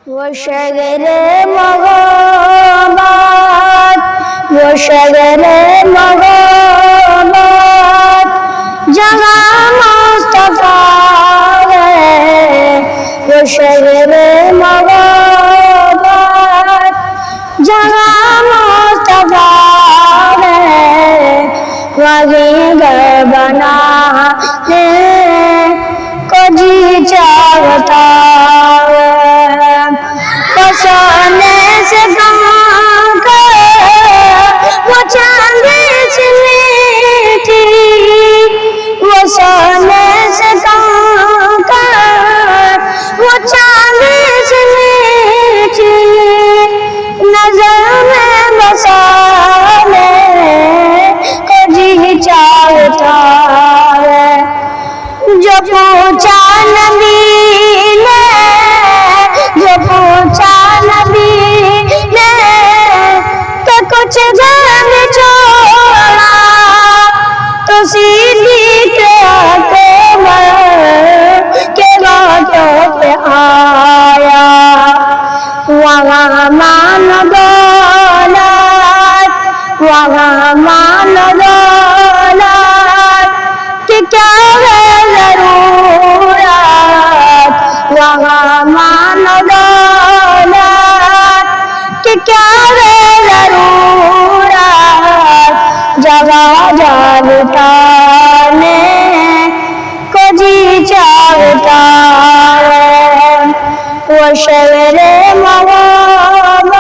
وہ شگر محبت، وہ شگر محبت جہاں مصطفیٰ ہے، وہ شگر محبت جہاں مصطفیٰ ہے، وہیں گھر بنانے کو جی چاہتا ہے، سونے سے کہاں کر وہ چاندی سی میٹھی، وہ سونے سے کہاں کر وہ چاندی سی میٹھی، نظر میں بسانے کو جی چاہتا ہے، جو پوچھا نبی نے، جو پوچھا نبی نے کہ کچھ گھر چھوڑا، تو سیدھی کے آتے کے باتوں پہ آیا، وہاں مان دولت، وہاں مان دولت کہ کیا ہے ضرورت، وہاں مان دولت کہ کیا ہے ضرورت، جگہ جا لٹانے کو جی چاہتا ہے، وہ شگر محبت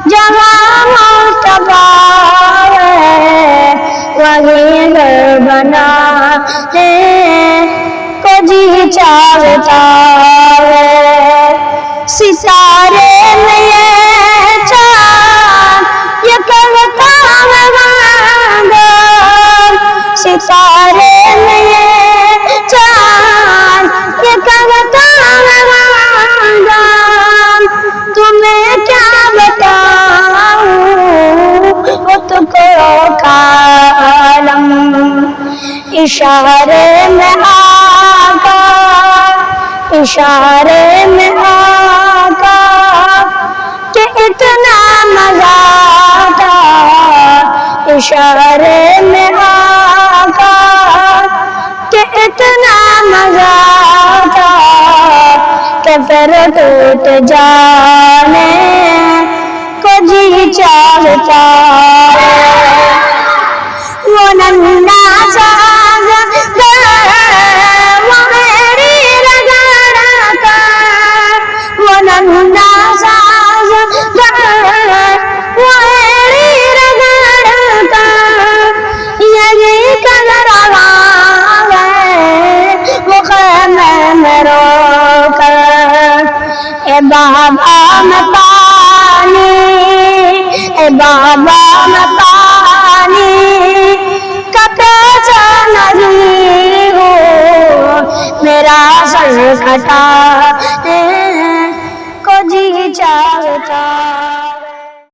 جہاں مصطفیٰ ہے، وہیں گھر بنانے کو جی چاہتا ہے، ستارے میں یہ چاند یہ کرتا ہے وانگل، ستارے میں یہ چاند یہ کرتا ہے وانگل، تمہیں کیا بتاؤں خود کو کالم، اشارے میں آقا، اشارے میں آقا کہ اتنا مزہ تھا، اشارے میں آقا کہ اتنا مزہ تھا کہ پھر ٹوٹ جانے کو جی چاہتا ہے، وہ ننھا سا وہ میری رگڑ کر، وہ ننھا سا وہ میری رگڑ کر، یہی قدر آواز ہے وہ خیمے میں رو کر، اے بابا میں پانی، اے بابا میں پانی کا پیاسا نہیں ہوں، میرا سر کھٹا